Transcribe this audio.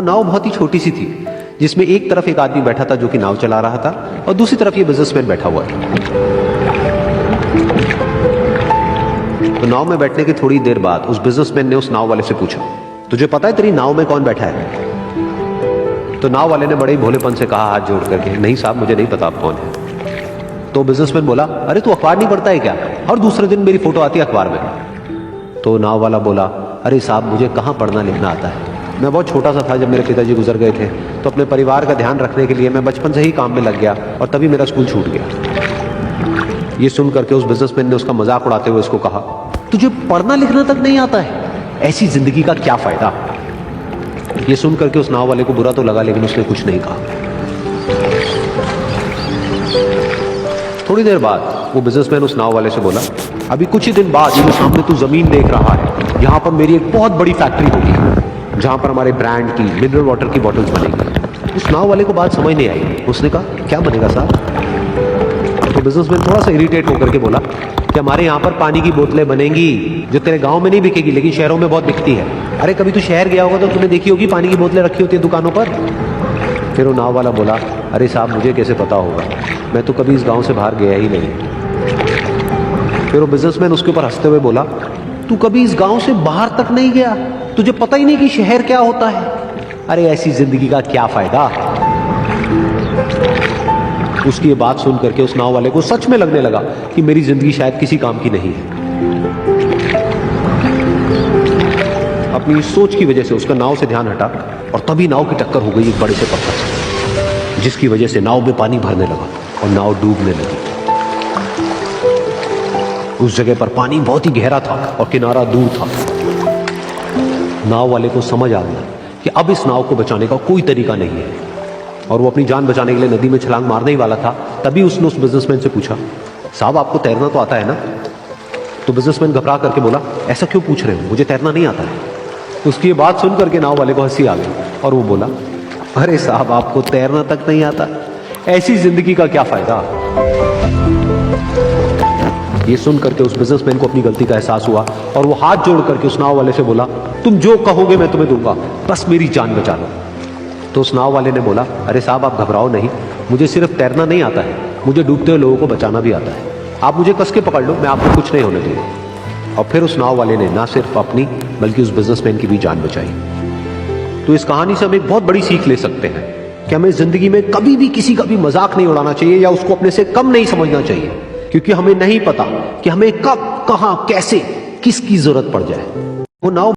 नाव बहुत ही छोटी सी थी, जिसमें एक तरफ एक आदमी बैठा था जो कि नाव चला रहा था और दूसरी तरफ ये बिजनेसमैन बैठा हुआ था। तो नाव में बैठने की थोड़ी देर बाद उस बिजनेसमैन ने उस नाव वाले से पूछा, तुझे पता है तेरी नाव में कौन बैठा है? तो नाव वाले ने बड़े ही भोलेपन से कहा हाथ जोड़ करके, नहीं साहब मुझे नहीं पता आप कौन है। तो बिजनेसमैन बोला, अरे तू अखबार नहीं पढ़ता है क्या? हर दूसरे दिन मेरी फोटो आती है अखबार में। तो नाव वाला बोला, अरे साहब मुझे कहाँ पढ़ना लिखना आता है, मैं बहुत छोटा सा था जब मेरे पिताजी गुजर गए थे, तो अपने परिवार का ध्यान रखने के लिए मैं बचपन से ही काम में लग गया और तभी मेरा स्कूल छूट गया। ये सुन करके उस बिजनेसमैन ने उसका मजाक उड़ाते हुए उसको कहा, तुझे पढ़ना लिखना तक नहीं आता है, ऐसी जिंदगी का क्या फायदा? ये सुन करके उस नाव वाले को बुरा तो लगा, लेकिन उसने कुछ नहीं कहा। थोड़ी देर बाद वो बिजनेसमैन उस नाव वाले से बोला, अभी कुछ ही दिन बाद ये जो सामने तू जमीन देख रहा है, यहाँ पर मेरी एक बहुत बड़ी फैक्ट्री होगी जहां पर हमारे ब्रांड की मिनरल वाटर की बॉटल्स बनेगी। उस नाव वाले को बात समझ नहीं आई। उसने कहा, क्या बनेगा साहब? तो बिजनेसमैन थोड़ा सा इरिटेट होकर के बोला कि हमारे यहाँ पर पानी की बोतलें बनेंगी जो तेरे गांव में नहीं बिकेगी लेकिन शहरों में बहुत बिकती है। अरे कभी तू शहर गया होगा तो तूने देखी होगी पानी की बोतलें रखी होती है दुकानों पर। फिर वो नाव वाला बोला, अरे साहब मुझे कैसे पता होगा, मैं तो कभी इस गाँव से बाहर गया ही नहीं। फिर वो बिजनेसमैन उसके ऊपर हंसते हुए बोला, तू कभी इस गांव से बाहर तक नहीं गया, तुझे पता ही नहीं कि शहर क्या होता है? अरे ऐसी जिंदगी का क्या फायदा? उसकी ये बात सुन करके उस नाव वाले को सच में लगने लगा कि मेरी जिंदगी शायद किसी काम की नहीं है। अपनी सोच की वजह से उसका नाव से ध्यान हटा और तभी नाव की टक्कर हो गई एक बड़े से पत्थर से, जिसकी वजह से नाव में पानी भरने लगा और नाव डूबने लगी। उस जगह पर पानी बहुत ही गहरा था और किनारा दूर था। नाव वाले को समझ आ गया कि अब इस नाव को बचाने का कोई तरीका नहीं है और वो अपनी जान बचाने के लिए नदी में छलांग मारने ही वाला था। तभी उसने उस बिजनेसमैन से पूछा, साहब आपको तैरना तो आता है ना? तो बिजनेसमैन घबरा करके बोला, ऐसा क्यों पूछ रहे हो, मुझे तैरना नहीं आता है। उसकी ये बात सुन करके नाव वाले को हंसी आ गई और वो बोला, अरे साहब आपको तैरना तक नहीं आता, ऐसी जिंदगी का क्या फायदा? ये सुन करके उस बिजनेसमैन को अपनी गलती का एहसास हुआ और वो हाथ जोड़ करके उस नाव वाले से बोला, तुम जो कहोगे मैं तुम्हें दूंगा, बस मेरी जान बचा लो। तो उस नाव वाले ने बोला, अरे साहब आप घबराओ नहीं, मुझे सिर्फ तैरना नहीं आता है, मुझे डूबते हुए लोगों को बचाना भी आता है। आप मुझे कस के पकड़ लो, मैं आपको कुछ नहीं होने दूंगा। और फिर उस नाव वाले ने ना सिर्फ अपनी बल्कि उस बिजनेसमैन की भी जान बचाई। तो इस कहानी से हम एक बहुत बड़ी सीख ले सकते हैं कि हमें जिंदगी में कभी भी किसी का भी मजाक नहीं उड़ाना चाहिए या उसको अपने से कम नहीं समझना चाहिए, क्योंकि हमें नहीं पता कि हमें कब, कहां, कैसे, किसकी जरूरत पड़ जाए। वो नाव